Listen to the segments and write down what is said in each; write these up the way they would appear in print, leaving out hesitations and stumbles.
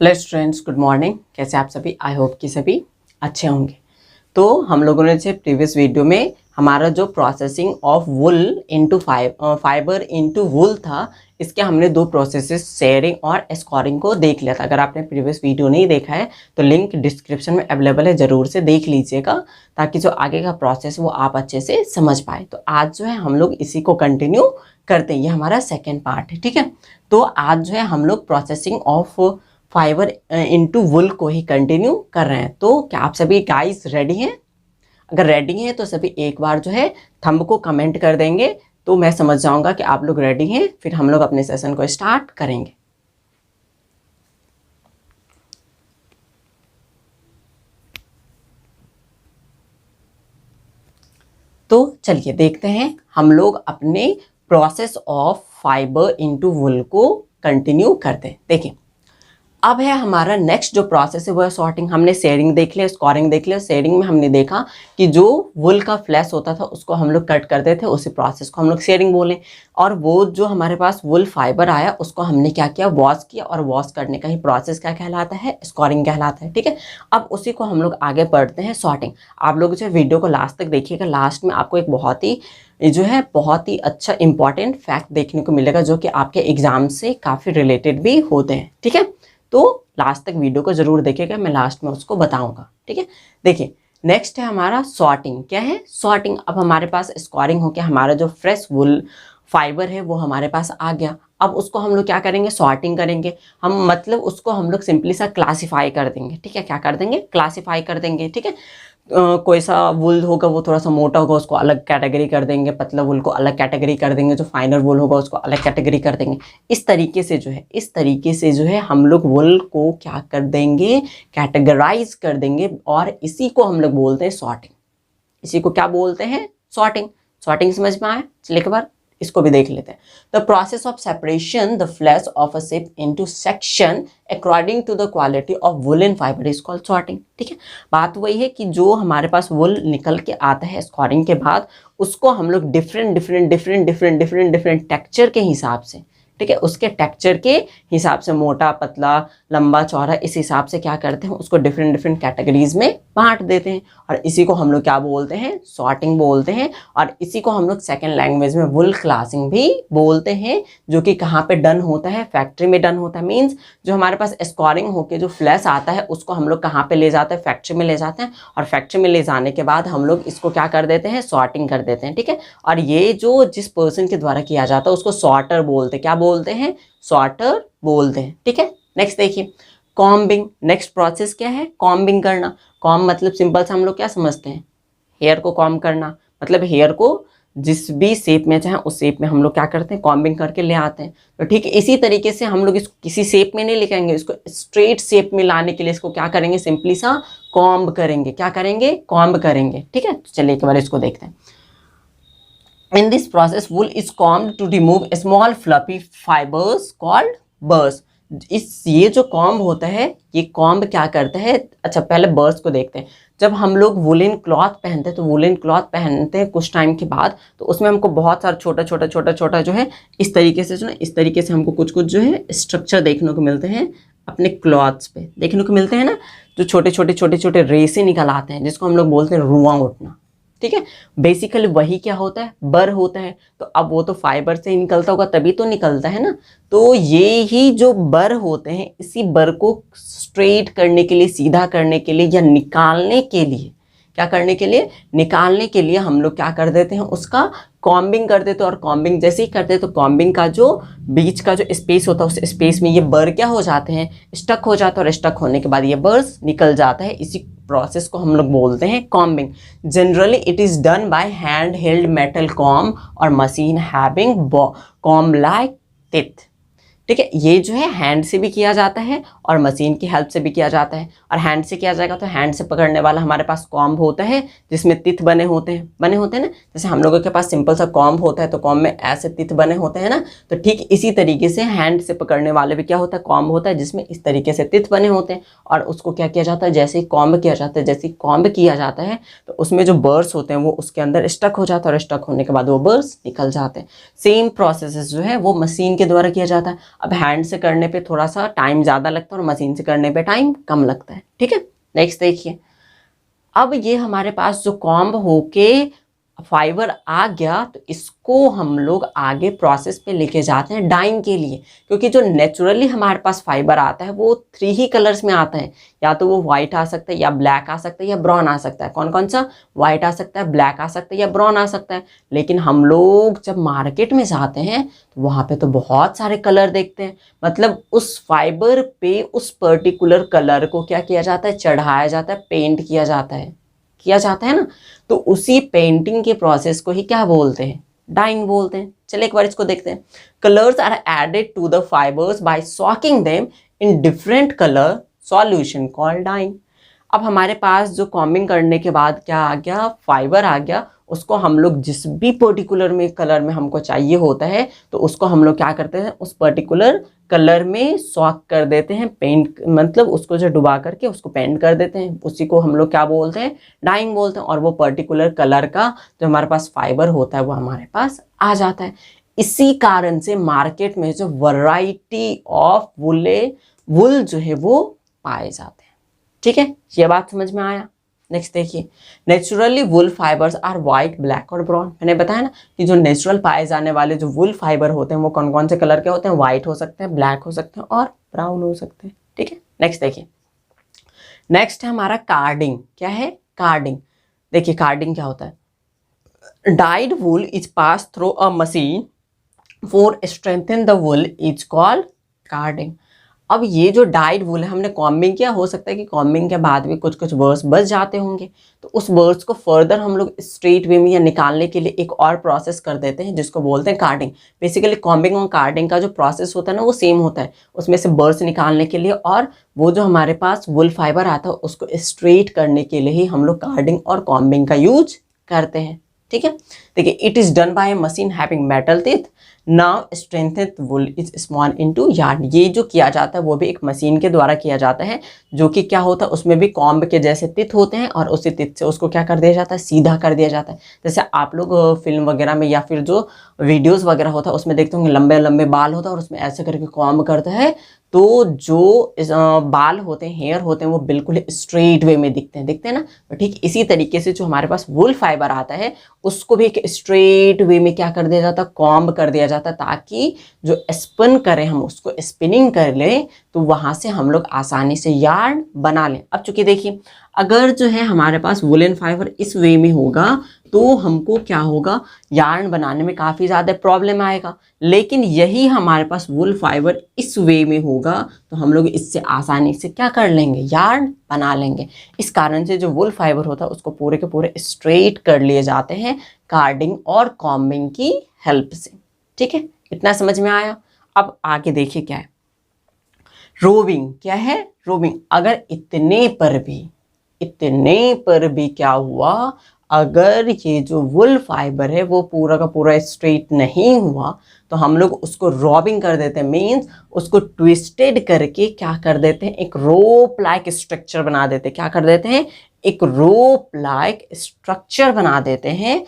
Hello students, good morning. कैसे आप सभी? आई होप कि सभी अच्छे होंगे। तो हम लोगों ने जो प्रीवियस वीडियो में हमारा जो processing of wool into fibre into wool था, इसके हमने दो प्रोसेसेस शेयरिंग और स्कोरिंग को देख लिया था। अगर आपने प्रीवियस वीडियो नहीं देखा है तो लिंक डिस्क्रिप्शन में अवेलेबल है, ज़रूर से देख लीजिएगा ताकि जो आगे का प्रोसेस वो आप अच्छे से समझ पाए। तो आज जो है हम लोग इसी को कंटिन्यू करते हैं, ये हमारा सेकेंड पार्ट है। ठीक है, तो आज जो है हम लोग प्रोसेसिंग ऑफ फाइबर इनटू वुल को ही कंटिन्यू कर रहे हैं। तो क्या आप सभी गाइस रेडी हैं? अगर रेडी हैं तो सभी एक बार जो है थंब को कमेंट कर देंगे तो मैं समझ जाऊंगा कि आप लोग रेडी हैं। फिर हम लोग अपने सेशन को स्टार्ट करेंगे। तो चलिए देखते हैं हम लोग अपने प्रोसेस ऑफ फाइबर इनटू वुल को कंटिन्यू करते हैं। देखिए, अब है हमारा नेक्स्ट जो प्रोसेस है वो है सॉर्टिंग। हमने शेयरिंग देख लिया, स्कोरिंग देख लिया। शेयरिंग में हमने देखा कि जो वुल का फ्लैश होता था उसको हम लोग कट करते थे, उसी प्रोसेस को हम लोग शेयरिंग बोले। और वो जो हमारे पास वुल फाइबर आया उसको हमने क्या किया, वॉश किया, और वॉश करने का ही प्रोसेस क्या कहलाता है, स्कोरिंग कहलाता है। ठीक है, अब उसी को हम लोग आगे बढ़ते हैं, सॉर्टिंग। आप लोग जो वीडियो को लास्ट तक देखिएगा, लास्ट में आपको एक बहुत ही अच्छा इंपॉर्टेंट फैक्ट देखने को मिलेगा जो कि आपके एग्जाम से काफ़ी रिलेटेड भी होते हैं। ठीक है, तो लास्ट तक वीडियो को जरूर देखिएगा, मैं लास्ट में उसको बताऊंगा। ठीक है, देखिए नेक्स्ट है हमारा सॉर्टिंग। क्या है सॉर्टिंग? अब हमारे पास स्कोरिंग हो गया, हमारा जो फ्रेश वुल फाइबर है वो हमारे पास आ गया। अब उसको हम लोग क्या करेंगे, सॉर्टिंग करेंगे। हम मतलब उसको हम लोग सिंपली सा क्लासीफाई कर देंगे। ठीक है, क्या कर देंगे, क्लासीफाई कर देंगे। ठीक है, कोई सा वुल होगा वो थोड़ा सा मोटा होगा, उसको अलग कैटेगरी कर देंगे। पतला वुल को अलग कैटेगरी कर देंगे। जो फाइनर वुल होगा उसको अलग कैटेगरी कर देंगे। इस तरीके से जो है हम लोग वुल को क्या कर देंगे, कैटेगराइज कर देंगे। और इसी को हम लोग बोलते हैं सॉर्टिंग। इसी को क्या बोलते हैं, सॉर्टिंग। सॉर्टिंग समझ में आया? चलिए एक बार इसको भी देख लेते हैं। The process of separation the fleece of a sheep into section according to the quality of woollen fibre is called sorting. ठीक है, बात वही है कि जो हमारे पास वुल निकल के आता है स्कोरिंग के बाद, उसको हम लोग डिफरेंट टेक्सचर के हिसाब से, ठीक है, उसके टेक्सचर के हिसाब से, मोटा पतला लंबा चौड़ा, इस हिसाब से क्या करते हैं, उसको डिफरेंट कैटेगरीज में बांट देते हैं। और इसी को हम लोग क्या बोलते हैं, सॉर्टिंग बोलते हैं। और इसी को हम लोग सेकेंड लैंग्वेज में वुल क्लासिंग भी बोलते हैं, जो कि कहाँ पे डन होता है, फैक्ट्री में डन होता है। मीन्स जो हमारे पास स्कोरिंग होके जो फ्लैश आता है उसको हम लोग कहाँ पे ले जाते हैं, फैक्ट्री में ले जाते हैं। और फैक्ट्री में ले जाने के बाद हम लोग इसको क्या कर देते हैं, सॉर्टिंग कर देते हैं। ठीक है, और ये जो जिस पर्सन के द्वारा किया जाता है उसको सॉर्टर बोलते हैं। क्या बोलते हैं, सॉर्टर बोलते हैं। ठीक है, नेक्स्ट देखिए कॉम्बिंग। नेक्स्ट प्रोसेस क्या है, कॉम्बिंग करना। कॉम्ब मतलब सिंपल सा हम लोग क्या समझते हैं, हेयर को कॉम्ब करना। मतलब हेयर को जिस भी शेप में चाहे उस शेप में हम लोग क्या करते हैं, कॉम्बिंग करके ले आते हैं। तो ठीक है, इसी तरीके से हम लोग इसको किसी शेप में नहीं लेके आएंगे, इसको स्ट्रेट शेप में लाने के लिए इसको क्या करेंगे, सिंपली सा कॉम्ब करेंगे। क्या करेंगे, कॉम्ब करेंगे। ठीक है, तो चलिए एक बार इसको देखते हैं। In this process, wool is combed to remove small fluffy fibers called burrs. ये जो कॉम्ब होता है, ये कॉम्ब क्या करता है, अच्छा पहले बर्स को देखते हैं। जब हम लोग वुलन क्लॉथ पहनते हैं तो वुलन क्लॉथ पहनते हैं कुछ टाइम के बाद, तो उसमें हमको बहुत सारा छोटा जो है इस तरीके से, जो है इस तरीके से हमको कुछ जो है स्ट्रक्चर देखने को मिलते हैं अपने क्लॉथ्स पे, देखने को मिलते हैं ना। जो छोटे रेसे निकल आते हैं जिसको हम लोग बोलते हैं रुआं उठना। ठीक है, बेसिकली वही क्या होता है, बर होता है। तो अब वो तो फाइबर से ही निकलता होगा तभी तो निकलता है ना। तो ये ही जो बर होते हैं, इसी बर को स्ट्रेट करने के लिए, सीधा करने के लिए या निकालने के लिए, क्या करने के लिए, निकालने के लिए हम लोग क्या कर देते हैं, उसका कॉम्बिंग कर देते हैं। और कॉम्बिंग जैसे ही करते हैं तो कॉम्बिंग का जो बीच का जो स्पेस होता है उस स्पेस में ये बर क्या हो जाते हैं, स्टक हो जाते हैं। और स्टक होने के बाद ये बर्स निकल जाता है। इसी प्रोसेस को हम लोग बोलते हैं combing. Generally it is done by hand held metal comb और machine having comb like teeth. ठीक है, ये जो है हैंड से भी किया जाता है और मशीन की हेल्प से भी किया जाता है। और हैंड से किया जाएगा तो हैंड से पकड़ने वाला हमारे पास कॉम्ब होता है जिसमें तिथ बने होते हैं ना। जैसे हम लोगों के पास सिंपल सा कॉम्ब होता है तो कॉम्ब में ऐसे तिथ बने होते हैं ना। तो ठीक इसी तरीके से हैंड से पकड़ने वाले भी क्या होता है, कॉम्ब होता है जिसमें इस तरीके से तिथ बने होते हैं। और उसको क्या किया जाता है, जैसे ही कॉम्ब किया जाता है तो उसमें जो बर्स होते हैं वो उसके अंदर स्टक हो जाता है। और स्टक होने के बाद वो बर्स निकल जाते हैं। सेम प्रोसेस जो है वो मशीन के द्वारा किया जाता है। अब हैंड से करने पे थोड़ा सा टाइम ज़्यादा लगता है और मशीन से करने पे टाइम कम लगता है। ठीक है, नेक्स्ट देखिए, अब ये हमारे पास जो कॉम्ब होके फाइबर आ गया तो इसको हम लोग आगे प्रोसेस पे लेके जाते हैं डाइंग के लिए, क्योंकि जो नेचुरली हमारे पास फाइबर आता है वो 3 ही कलर्स में आता है, या तो वो वाइट आ सकता है या ब्लैक आ सकता है या ब्राउन आ सकता है। कौन कौन सा? वाइट आ सकता है, ब्लैक आ सकता है या ब्राउन आ सकता है। लेकिन हम लोग जब मार्केट में जाते हैं तो वहाँ पे तो बहुत सारे कलर देखते हैं, मतलब उस फाइबर पे उस पर्टिकुलर कलर को क्या किया जाता है? चढ़ाया जाता है, पेंट किया जाता है ना। तो उसी पेंटिंग के प्रोसेस को ही क्या बोलते हैं? डाइंग बोलते हैं। चलिए एक बार इसको देखते हैं। Colours are added to the fibres by soaking them in different colour solution called dyeing. अब हमारे पास जो कॉम्बिंग करने के बाद क्या आ गया? फाइबर आ गया। उसको हम लोग जिस भी पर्टिकुलर में कलर में हमको चाहिए होता है तो उसको हम लोग क्या करते हैं? उस पर्टिकुलर कलर में सॉक कर देते हैं, पेंट मतलब उसको जो डुबा करके उसको पेंट कर देते हैं, उसी को हम लोग क्या बोलते हैं? डाइंग बोलते हैं। और वो पर्टिकुलर कलर का जो हमारे पास फाइबर होता है वो हमारे पास आ जाता है। इसी कारण से मार्केट में जो वैरायटी ऑफ वुल जो है वो पाए जाते हैं। ठीक है, ये बात समझ में आया। नेक्स्ट देखिए, naturally wool fibres are white, black और ब्राउन। मैंने बताया ना कि जो नेचुरल पाए जाने वाले जो वुल फाइबर होते हैं वो कौन कौन से कलर के होते हैं? वाइट हो सकते हैं, ब्लैक हो सकते हैं और ब्राउन हो सकते हैं। ठीक है, नेक्स्ट देखिए, नेक्स्ट है हमारा कार्डिंग। क्या है? कार्डिंग। देखिए कार्डिंग क्या होता है? Dyed wool is pass through a machine for strengthen the wool is called carding. अब ये जो डाइड वुल है, हमने कॉम्बिंग किया, हो सकता है कि कॉम्बिंग के बाद भी कुछ कुछ वर्ड्स बच जाते होंगे, तो उस वर्ड्स को फर्दर हम लोग स्ट्रेट वे में या निकालने के लिए एक और प्रोसेस कर देते हैं जिसको बोलते हैं कार्डिंग। बेसिकली कॉम्बिंग और कार्डिंग का जो प्रोसेस होता है ना वो सेम होता है, उसमें से वर्ड्स निकालने के लिए और वो जो हमारे पास वुल फाइबर आता है उसको स्ट्रेट करने के लिए ही हम लोग कार्डिंग और कॉम्बिंग का यूज करते हैं। ठीक है, देखिए, it is done by a machine having metal teeth. Now strengthened wool is small into yarn. ये जो किया जाता है वो भी एक मशीन के द्वारा किया जाता है, जो कि क्या होता है? उसमें भी कॉम्ब के जैसे तित होते हैं और उसी तित से उसको क्या कर दिया जाता है? सीधा कर दिया जाता है। जैसे आप लोग फिल्म वगैरह में या फिर जो वीडियोस वगैरह होता है उसमें देखते होंगे लंबे लंबे बाल होता है और उसमें ऐसे करके कॉम्ब करता है, तो जो बाल होते हैं, हेयर होते हैं, वो बिल्कुल स्ट्रेट वे में दिखते हैं ना। तो ठीक इसी तरीके से जो हमारे पास वुल फाइबर आता है उसको भी एक स्ट्रेट वे में क्या कर दिया जाता है? कॉम्ब कर दिया जाता है, ताकि जो स्पिन करें हम उसको स्पिनिंग कर लें तो वहाँ से हम लोग आसानी से यार्न बना लें। अब चूंकि देखिए, अगर जो है हमारे पास वुलन फाइबर इस वे में होगा तो हमको क्या होगा? यार्न बनाने में काफ़ी ज़्यादा प्रॉब्लम आएगा। लेकिन यही हमारे पास वुल फाइबर इस वे में होगा तो हम लोग इससे आसानी से क्या कर लेंगे? यार्न बना लेंगे। इस कारण से जो वुल फाइबर होता है उसको पूरे के पूरे स्ट्रेट कर लिए जाते हैं कार्डिंग और कॉम्बिंग की हेल्प से। ठीक है, इतना समझ में आया। अब आगे देखिए क्या है रोविंग। क्या है? रोविंग। अगर इतने पर भी क्या हुआ? अगर ये जो वुल फाइबर है वो पूरा का पूरा स्ट्रेट नहीं हुआ तो हम लोग उसको रॉबिंग कर देते हैं, मीन्स उसको ट्विस्टेड करके क्या कर देते हैं? एक रोप लाइक स्ट्रक्चर बना देते हैं। क्या कर देते हैं? एक रोप लाइक स्ट्रक्चर बना देते हैं।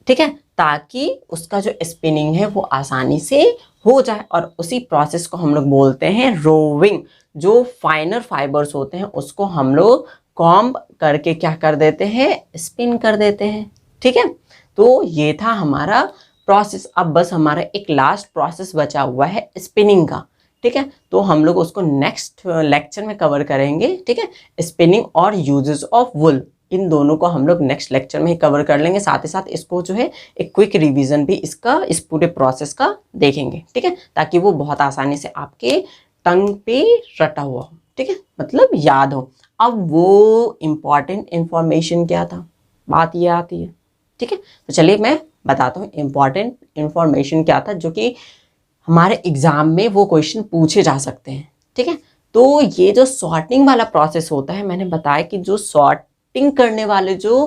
ठीक है, ताकि उसका जो स्पिनिंग है वो आसानी से हो जाए, और उसी प्रोसेस को हम लोग बोलते हैं रोविंग। जो फाइनर फाइबर्स होते हैं उसको हम लोग कॉम्ब करके क्या कर देते हैं? स्पिन कर देते हैं। ठीक है, तो ये था हमारा प्रोसेस। अब बस हमारा एक लास्ट प्रोसेस बचा हुआ है स्पिनिंग का। ठीक है, तो हम लोग उसको नेक्स्ट लेक्चर में कवर करेंगे। ठीक है, स्पिनिंग और यूजेस ऑफ वुल, इन दोनों को हम लोग नेक्स्ट लेक्चर में ही कवर कर लेंगे। साथ ही साथ इसको जो है एक क्विक रिवीजन भी इसका इस पूरे प्रोसेस का देखेंगे। ठीक है, ताकि वो बहुत आसानी से आपके टंग पे रटा हुआ हो। ठीक है, मतलब याद हो। अब वो इम्पॉर्टेंट इंफॉर्मेशन क्या था, बात ये आती है। ठीक है, तो चलिए मैं बताता हूँ इम्पॉर्टेंट इंफॉर्मेशन क्या था जो कि हमारे एग्जाम में वो क्वेश्चन पूछे जा सकते हैं। ठीक है, तो ये जो सॉर्टिंग वाला प्रोसेस होता है, मैंने बताया कि जो सॉर्टिंग करने वाले जो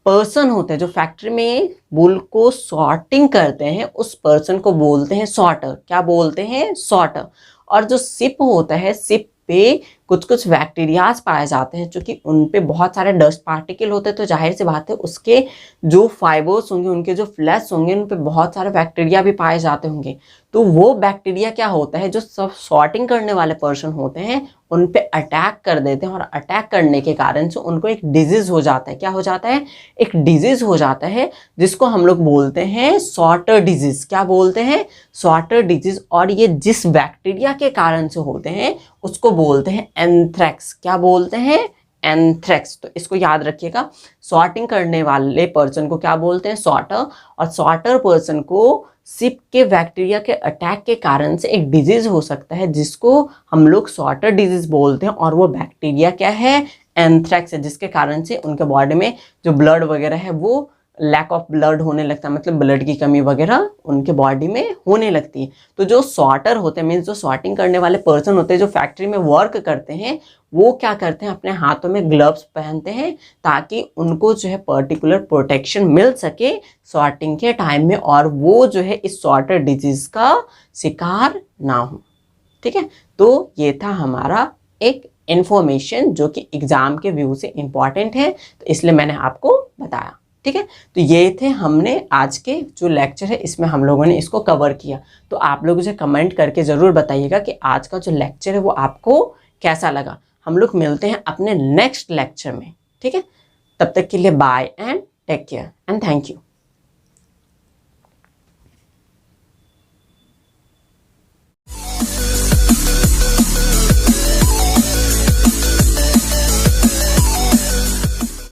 पर्सन होते हैं, जो फैक्ट्री में वुल को सॉर्टिंग करते हैं, उस पर्सन को बोलते हैं सॉर्टर। क्या बोलते हैं? सॉर्टर। और जो सिप होता है, सिप पे कुछ कुछ बैक्टीरियाज पाए जाते हैं, क्योंकि उन पे बहुत सारे डस्ट पार्टिकल होते हैं, तो जाहिर सी बात है उसके जो फाइबर्स होंगे, उनके जो फ्लैश होंगे, उन पे बहुत सारे बैक्टीरिया भी पाए जाते होंगे। तो वो बैक्टीरिया क्या होता है, जो सब सॉर्टिंग करने वाले पर्सन होते हैं उन पे अटैक कर देते हैं, और अटैक करने के कारण से उनको एक डिजीज हो जाता है। क्या हो जाता है? एक डिजीज हो जाता है, जिसको हम लोग बोलते हैं सॉर्टर डिजीज। क्या बोलते हैं? Sorter disease. और ये जिस बैक्टीरिया के कारण से होते हैं उसको बोलते हैं एंथ्रेक्स। क्या बोलते हैं? एंथ्रेक्स। तो इसको याद रखिएगा, सॉर्टिंग करने वाले पर्सन को क्या बोलते हैं? सॉर्टर। और सॉर्टर पर्सन को सिप के बैक्टीरिया के अटैक के कारण से एक डिजीज हो सकता है, जिसको हम लोग सॉर्टर डिजीज बोलते हैं, और वो बैक्टीरिया क्या है? एंथ्रेक्स है, जिसके कारण से उनके बॉडी में जो ब्लड वगैरह है वो लैक ऑफ ब्लड होने लगता है, मतलब ब्लड की कमी वगैरह उनके बॉडी में होने लगती है। तो जो सॉर्टर होते हैं, मीन्स जो सॉर्टिंग करने वाले पर्सन होते हैं, जो फैक्ट्री में वर्क करते हैं, वो क्या करते हैं? अपने हाथों में ग्लव्स पहनते हैं, ताकि उनको जो है पर्टिकुलर प्रोटेक्शन मिल सके सॉर्टिंग के टाइम में, और वो जो है इस सॉर्टर डिजीज का शिकार ना हो। ठीक है, तो ये था हमारा एक इंफॉर्मेशन जो कि एग्जाम के व्यू से इंपॉर्टेंट है, तो इसलिए मैंने आपको बताया। ठीक है, तो ये थे हमने आज के जो लेक्चर है, इसमें हम लोगों ने इसको कवर किया। तो आप लोग मुझे कमेंट करके ज़रूर बताइएगा कि आज का जो लेक्चर है वो आपको कैसा लगा। हम लोग मिलते हैं अपने नेक्स्ट लेक्चर में। ठीक है, तब तक के लिए bye and take care and thank you.